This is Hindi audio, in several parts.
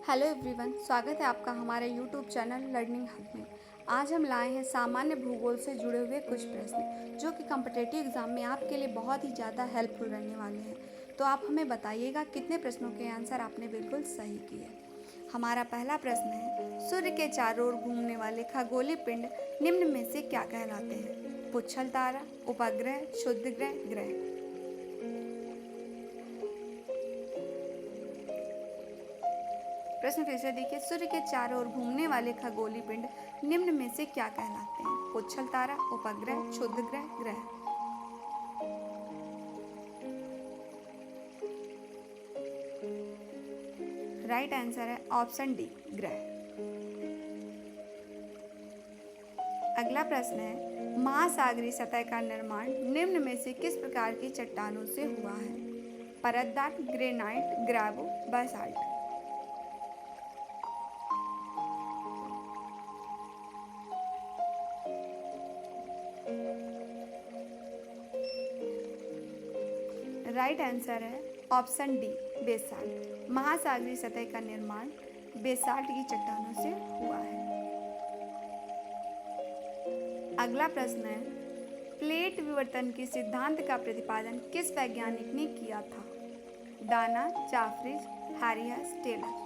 हेलो एवरीवन, स्वागत है आपका हमारे यूट्यूब चैनल लर्निंग हब में। आज हम लाए हैं सामान्य भूगोल से जुड़े हुए कुछ प्रश्न जो कि कॉम्पिटिटिव एग्जाम में आपके लिए बहुत ही ज़्यादा हेल्पफुल रहने वाले हैं। तो आप हमें बताइएगा कितने प्रश्नों के आंसर आपने बिल्कुल सही किए। हमारा पहला प्रश्न है, सूर्य के चारों ओर घूमने वाले खगोलीय पिंड निम्न में से क्या कहलाते हैं? पुच्छल तारा, उपग्रह, क्षुद्र ग्रह, ग्रह। प्रश्न फिर से देखिए, सूर्य के चारों ओर घूमने वाले खगोलीय पिंड निम्न में से क्या कहलाते हैं? पुच्छल तारा, उपग्रह, क्षुद्र ग्रह, ग्रह। राइट आंसर है ऑप्शन डी, ग्रह। अगला प्रश्न है, महासागरीय सतह का निर्माण निम्न में से किस प्रकार की चट्टानों से हुआ है? परतदार, ग्रेनाइट, ग्रावो, बासाल्ट। राइट आंसर है ऑप्शन डी, बेसाल्ट। महासागरीय सतह का निर्माण बेसाल्ट की चट्टानों से हुआ है। अगला प्रश्न है, प्लेट विवर्तन के सिद्धांत का प्रतिपादन किस वैज्ञानिक ने किया था? Dana, Jeffreys, Harris, Taylor.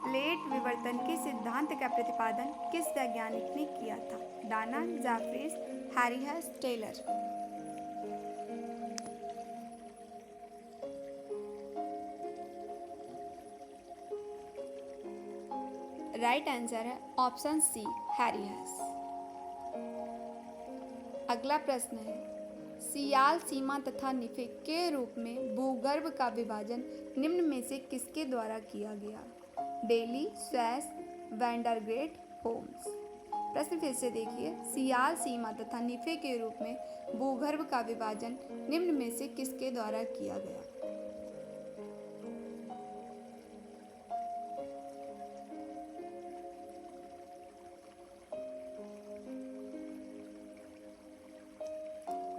Plate विवर्तन के सिद्धांत का प्रतिपादन किस वैज्ञानिक ने किया था? Dana, Jeffreys, Harris, Taylor. Right answer है ऑप्शन सी, हैरियस। अगला प्रश्न है, सियाल सीमा तथा निफे के रूप में भूगर्भ का विभाजन निम्न में से किसके द्वारा किया गया? Daly, Suess, Vandergracht, Holmes. प्रश्न फिर से देखिए, सियाल सीमा तथा निफे के रूप में भूगर्भ का विभाजन निम्न में से किसके द्वारा किया गया?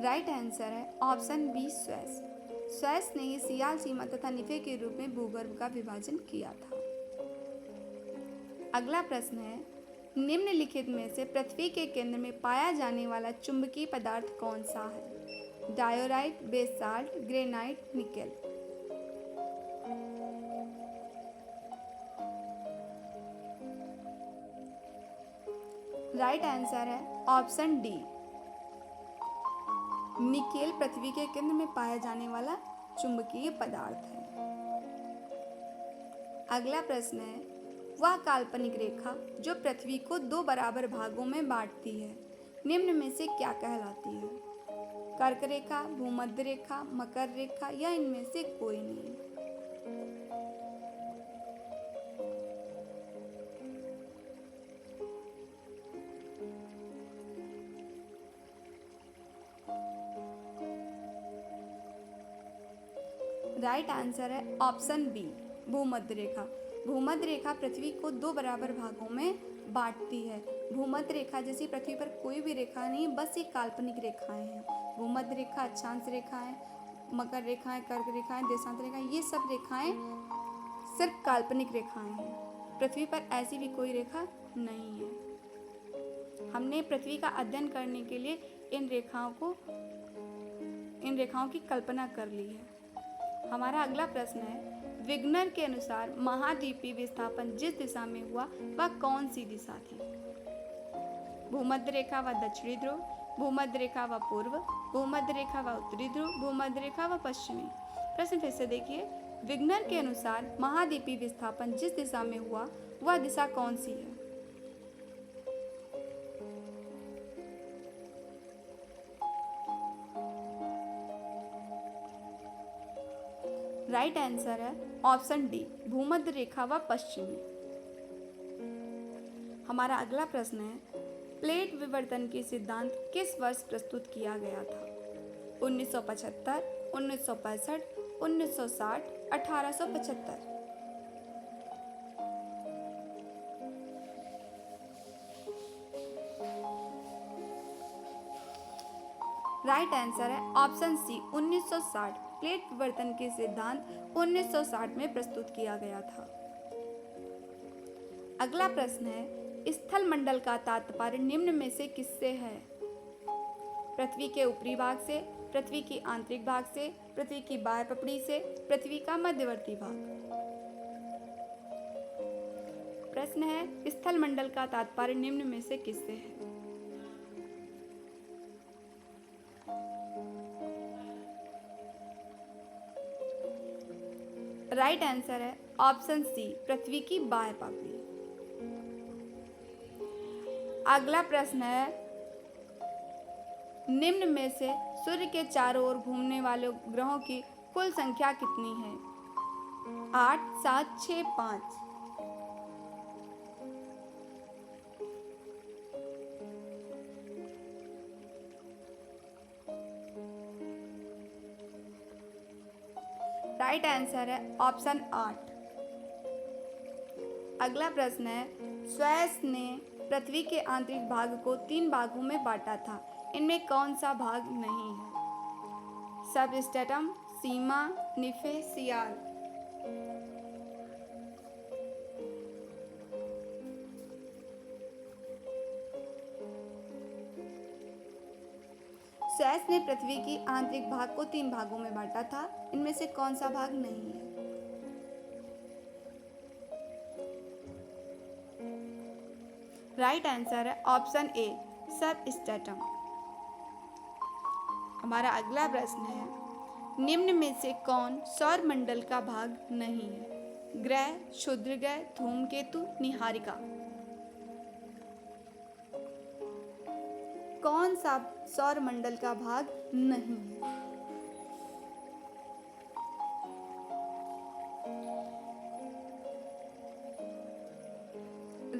राइट आंसर है ऑप्शन बी, स्वेस। स्वेस ने ही सियाल सीमा तथा निफे के रूप में भूगर्भ का विभाजन किया था। अगला प्रश्न है, निम्नलिखित में से पृथ्वी के केंद्र में पाया जाने वाला चुंबकीय पदार्थ कौन सा है? Diorite, basalt, granite, nickel. Right answer है ऑप्शन डी, निकेल पृथ्वी के केंद्र में पाया जाने वाला चुंबकीय पदार्थ है। अगला प्रश्न है, वह काल्पनिक रेखा जो पृथ्वी को दो बराबर भागों में बांटती है निम्न में से क्या कहलाती है? कर्क रेखा, भूमध्य रेखा, मकर रेखा या इनमें से कोई नहीं? राइट आंसर है ऑप्शन बी, भूमध्य रेखा। भूमध्य रेखा पृथ्वी को दो बराबर भागों में बांटती है। भूमध्य रेखा जैसी पृथ्वी पर कोई भी रेखा नहीं, बस ये काल्पनिक रेखाएं हैं। भूमध्य रेखा, अक्षांश रेखाएं, मकर रेखाएं, कर्क रेखाएं, देशांतर रेखाएं, ये सब रेखाएं सिर्फ काल्पनिक रेखाएं हैं। पृथ्वी पर ऐसी भी कोई रेखा नहीं है। हमने पृथ्वी का अध्ययन करने के लिए इन रेखाओं की कल्पना कर ली है। हमारा अगला प्रश्न है, विग्नर के अनुसार महाद्वीपीय विस्थापन जिस दिशा में हुआ वह कौन सी दिशा थी? भूमध्य रेखा व दक्षिणी ध्रुव, भूमध्य रेखा व पूर्व, भूमध्य रेखा व उत्तरी ध्रुव, भूमध्य रेखा व पश्चिमी। प्रश्न फिर से देखिए, विग्नर के अनुसार महाद्वीपीय विस्थापन जिस दिशा में हुआ वह दिशा कौन सी है? राइट आंसर है ऑप्शन डी, भूमध्य रेखा व पश्चिमी। हमारा अगला प्रश्न है, प्लेट विवर्तन के सिद्धांत किस वर्ष प्रस्तुत किया गया था? 1975, 1965, 1960, 1875। राइट आंसर है ऑप्शन सी, 1960। प्लेट विवर्तन के सिद्धांत 1960 में प्रस्तुत किया गया था। अगला प्रश्न है, स्थल मंडल का तात्पर्य निम्न में से किससे है? पृथ्वी के ऊपरी भाग से, पृथ्वी की आंतरिक भाग से, पृथ्वी की बाह्य पपड़ी से, पृथ्वी का मध्यवर्ती भाग। प्रश्न है, स्थल मंडल का तात्पर्य निम्न में से किससे है? राइट आंसर है ऑप्शन सी, पृथ्वी की बाह्य पपड़ी। अगला प्रश्न है, निम्न में से सूर्य के चारों ओर घूमने वाले ग्रहों की कुल संख्या कितनी है? 8, 7, 6, 5। राइट आंसर है ऑप्शन 8। अगला प्रश्न है, स्वेस ने पृथ्वी के आंतरिक भाग को 3 भागों में बांटा था, इनमें कौन सा भाग नहीं है? सबस्ट्रेटम, सीमा, निफे, सियाल। स्वेस ने पृथ्वी की आंतरिक भाग को 3 भागों में बांटा था, इनमें से कौन सा भाग नहीं है? राइट आंसर है ऑप्शन ए, सबस्ट्रेटम। हमारा अगला प्रश्न है, निम्न में से कौन सौर मंडल का भाग नहीं है? ग्रह, क्षुद्र ग्रह, धूमकेतु, निहारिका। कौन सा सौर मंडल का भाग नहीं है?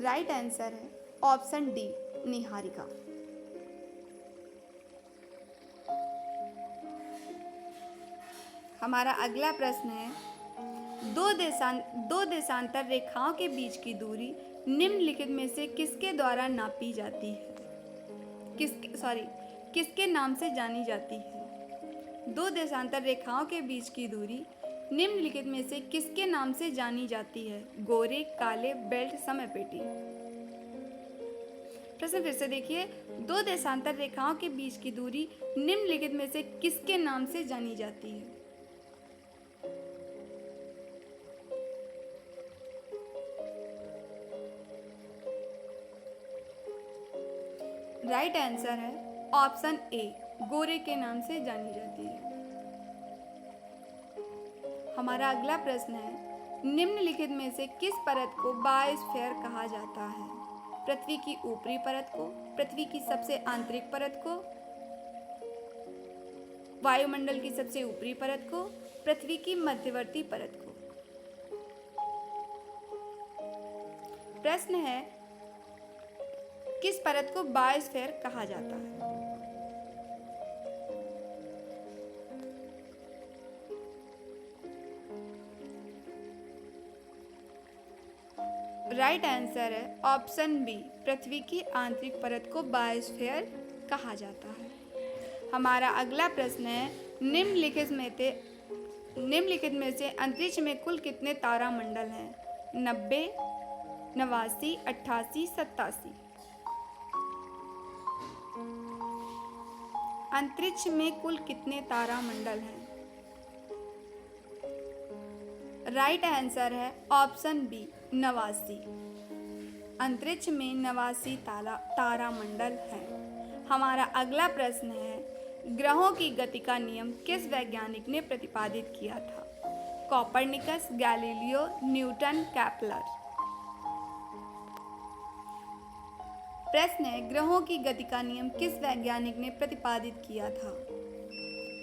राइट आंसर है ऑप्शन डी, निहारिका। हमारा अगला प्रश्न है, दो देशांतर रेखाओं के बीच की दूरी निम्नलिखित में से किसके द्वारा नापी जाती है? किसके नाम से जानी जाती है? 2 देशांतर रेखाओं के बीच की दूरी निम्नलिखित में से किसके नाम से जानी जाती है? गोरे, काले, बेल्ट, समपेटी। प्रश्न फिर से देखिए, 2 देशांतर रेखाओं के बीच की दूरी निम्नलिखित में से किसके नाम से जानी जाती है? राइट आंसर है ऑप्शन ए, गोरे के नाम से जानी जाती है। हमारा अगला प्रश्न है, निम्नलिखित में से किस परत को बायोस्फीयर कहा जाता है? पृथ्वी की ऊपरी परत को, पृथ्वी की सबसे आंतरिक परत को, वायुमंडल की सबसे ऊपरी परत को, पृथ्वी की मध्यवर्ती परत को। प्रश्न है, किस परत को बायोस्फीयर कहा जाता है? राइट आंसर है ऑप्शन बी, पृथ्वी की आंतरिक परत को बायोस्फीयर कहा जाता है। हमारा अगला प्रश्न है, निम्नलिखित में से अंतरिक्ष में कुल कितने तारामंडल हैं? 90, 89, 88, 87। अंतरिक्ष में कुल कितने तारामंडल हैं? राइट आंसर है ऑप्शन बी, 89। अंतरिक्ष में 89 तारामंडल है। हमारा अगला प्रश्न है, ग्रहों की गति का नियम किस वैज्ञानिक ने प्रतिपादित किया था? Copernicus, Galileo, Newton, Kepler. प्रश्न है, ग्रहों की गति का नियम किस वैज्ञानिक ने प्रतिपादित किया था?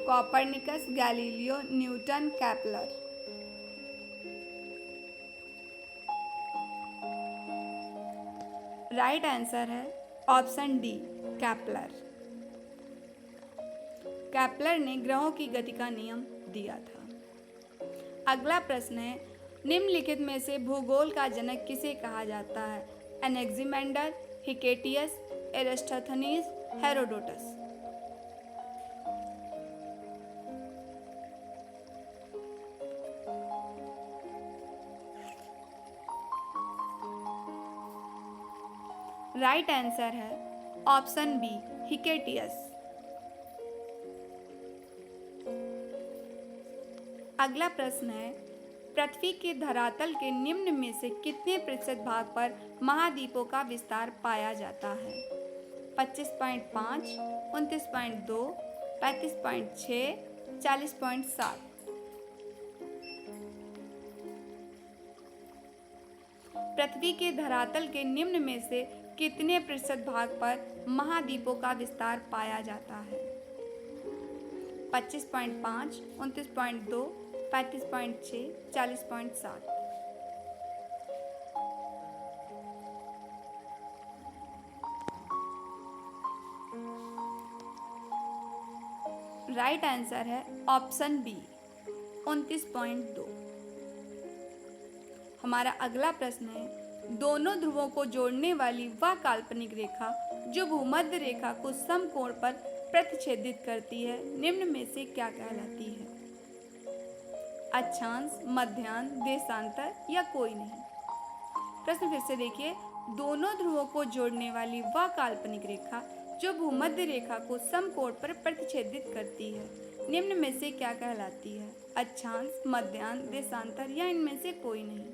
Copernicus, Galileo, Newton, Kepler. Right answer है ऑप्शन डी, केपलर। केपलर ने ग्रहों की गति का नियम दिया था। अगला प्रश्न है, निम्नलिखित में से भूगोल का जनक किसे कहा जाता है? एनेक्सिमेंडर, हिकेटियस, एरिस्टोथनीज, हेरोडोटस। राइट आंसर है ऑप्शन बी, हिकेटियस। अगला प्रश्न है, पृथ्वी के धरातल के निम्न में से कितने प्रतिशत भाग पर महाद्वीपों का विस्तार पाया जाता है? 25.5, 29.2, 35.6, 40.7। पृथ्वी के धरातल के निम्न में से कितने प्रतिशत भाग पर महाद्वीपों का विस्तार पाया जाता है? 25.5, 29.2, 35.6, 40.7। राइट आंसर है ऑप्शन बी, 29.2। हमारा अगला प्रश्न है, दोनों ध्रुवों को जोड़ने वाली वह काल्पनिक रेखा जो भूमध्य रेखा को समकोण पर प्रतिच्छेदित करती है, निम्न में से क्या कहलाती है? अक्षांश, मध्यांश, देशांतर या कोई नहीं। प्रश्न फिर से देखिए, दोनों ध्रुवों को जोड़ने वाली वह काल्पनिक रेखा जो भूमध्य रेखा को समकोण पर प्रतिच्छेदित करती है, निम्न में से क्या कहलाती है? अक्षांश, मध्यांश, देशांतर या इनमें से कोई नहीं।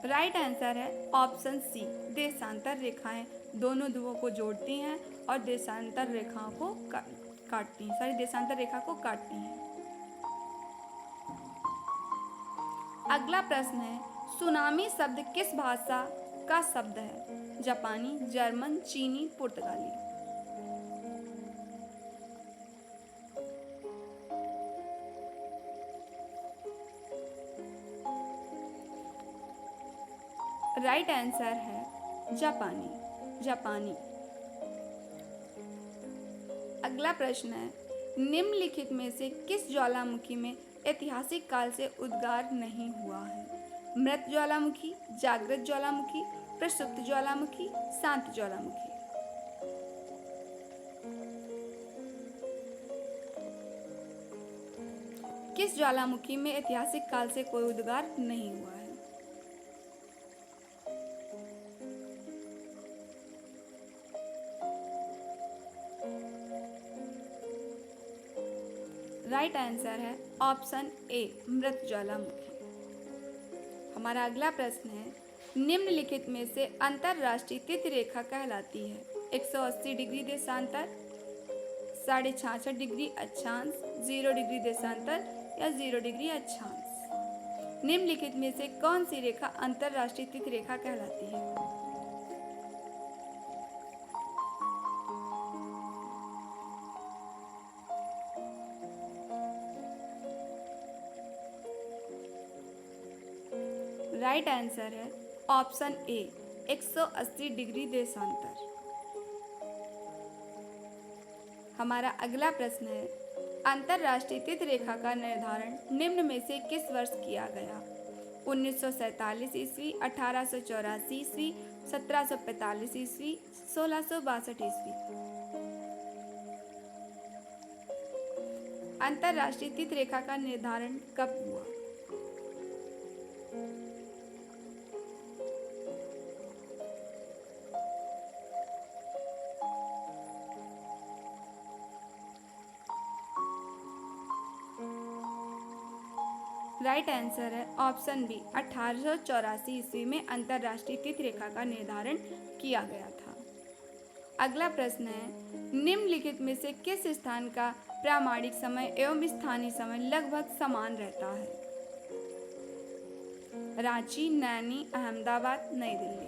राइट आंसर है ऑप्शन सी, देशांतर रेखाएं दोनों ध्रुवों को जोड़ती हैं और देशांतर रेखाओं को काटती हैं, देशांतर रेखा को काटती हैं। अगला प्रश्न है, सुनामी शब्द किस भाषा का शब्द है? जापानी, जर्मन, चीनी, पुर्तगाली। राइट आंसर है जापानी। अगला प्रश्न है, निम्नलिखित में से किस ज्वालामुखी में ऐतिहासिक काल से उद्गार नहीं हुआ है? मृत ज्वालामुखी, जागृत ज्वालामुखी, प्रसुप्त ज्वालामुखी, शांत ज्वालामुखी। किस ज्वालामुखी में ऐतिहासिक काल से कोई उद्गार नहीं हुआ है? राइट आंसर है ऑप्शन ए, मृत ज्वालामुखी। हमारा अगला प्रश्न है, निम्नलिखित में से अंतरराष्ट्रीय तिथि रेखा कहलाती है? 180 डिग्री देशांतर, 66.5 डिग्री अक्षांश, 0 डिग्री देशांतर या 0 डिग्री अक्षांश। निम्नलिखित में से कौन सी रेखा अंतरराष्ट्रीय तिथि रेखा कहलाती है? राइट आंसर है ऑप्शन ए, 180 डिग्री देशांतर। हमारा अगला प्रश्न है, अंतरराष्ट्रीय तिथि रेखा का निर्धारण निम्न में से किस वर्ष किया गया? 1947 ईस्वी, 1884 ईस्वी, 1745 ईस्वी, 1662 ईस्वी। अंतरराष्ट्रीय तिथि रेखा का निर्धारण कब हुआ? राइट आंसर है ऑप्शन बी, 1884 ईस्वी में अंतरराष्ट्रीय तिथि रेखा का निर्धारण किया गया था। अगला प्रश्न है, निम्नलिखित में से किस स्थान का प्रामाणिक समय एवं स्थानीय समय लगभग समान रहता है? रांची, नैनी, अहमदाबाद, नई दिल्ली।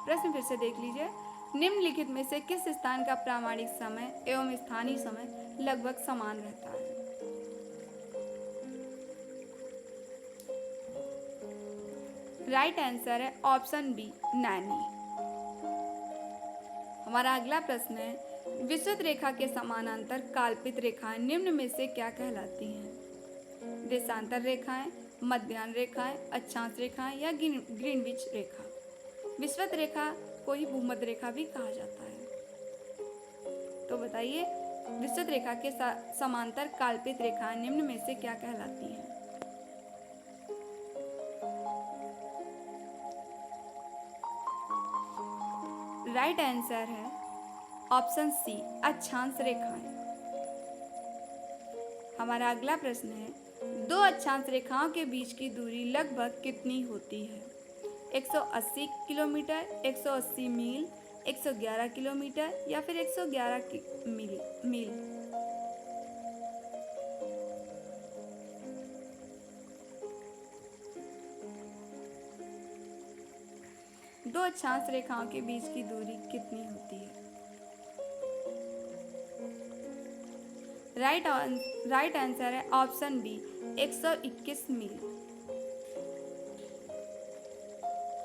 प्रश्न फिर से देख लीजिए, निम्नलिखित में से किस स्थान का प्रामाणिक समय एवं स्थानीय समय लगभग समान रहता है? राइट आंसर है ऑप्शन बी, नैनी। हमारा अगला प्रश्न है, विषुवत रेखा के समानांतर काल्पित रेखाएं निम्न में से क्या कहलाती हैं? देशांतर रेखाएं, मध्याह्न रेखाएं, अक्षांश रेखाएं या ग्रीनविच रेखा। विषुवत रेखा को ही भूमध्य रेखा भी कहा जाता है। तो बताइए, विषुवत रेखा के समांतर काल्पित रेखाएं निम्न में से क्या कहलाती हैं? राइट आंसर है ऑप्शन सी, अक्षांश रेखाएं। हमारा अगला प्रश्न है, दो अक्षांश रेखाओं के बीच की दूरी लगभग कितनी होती है? 180 किलोमीटर, 180 मील, 111 किलोमीटर या फिर 111 मील। दो अक्षांश रेखाओं के बीच की दूरी कितनी होती है? राइट आंसर है ऑप्शन बी, 121 मील।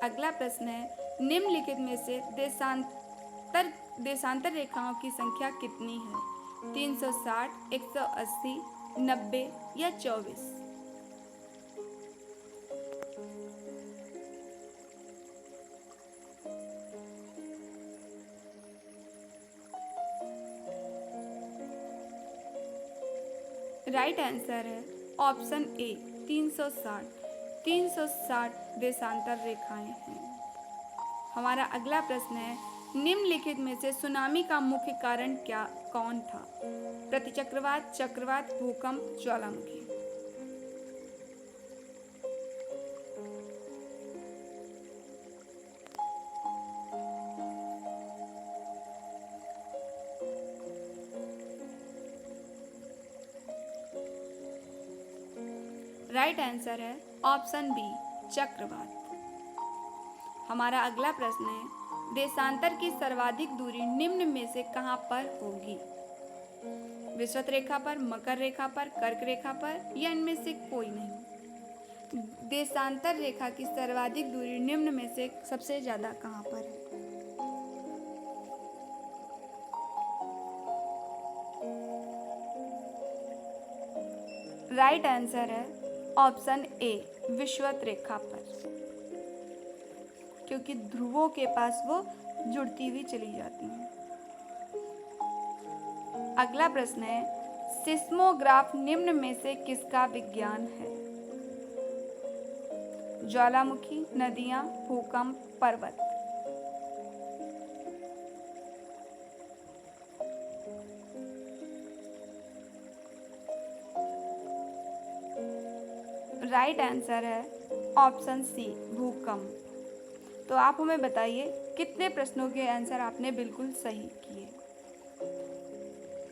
अगला प्रश्न है, निम्नलिखित में से देशांतर रेखाओं की संख्या कितनी है? 360, 180, 90 या 24। राइट आंसर है ऑप्शन ए, 360। 360 देशांतर रेखाएं हैं। हमारा अगला प्रश्न है, निम्नलिखित में से सुनामी का मुख्य कारण कौन था? प्रतिचक्रवात, चक्रवात, भूकंप, ज्वालामुखी। राइट आंसर है ऑप्शन बी, चक्रवात। हमारा अगला प्रश्न है, देशांतर की सर्वाधिक दूरी निम्न में से कहाँ पर होगी? विषुवत रेखा पर, मकर रेखा पर, कर्क रेखा पर या इनमें से कोई नहीं? देशांतर रेखा की सर्वाधिक दूरी निम्न में से सबसे ज्यादा कहाँ पर है? राइट आंसर है ऑप्शन ए, विषुवत रेखा पर, क्योंकि ध्रुवों के पास वो जुड़ती हुई चली जाती हैं। अगला प्रश्न है, सिस्मोग्राफ निम्न में से किसका विज्ञान है? ज्वालामुखी, नदियां, भूकंप, पर्वत। राइट आंसर है ऑप्शन सी, भूकंप। तो आप हमें बताइए कितने प्रश्नों के आंसर आपने बिल्कुल सही किए।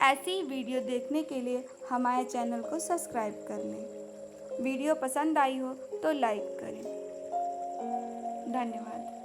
ऐसी ही वीडियो देखने के लिए हमारे चैनल को सब्सक्राइब कर लें। वीडियो पसंद आई हो तो लाइक करें। धन्यवाद।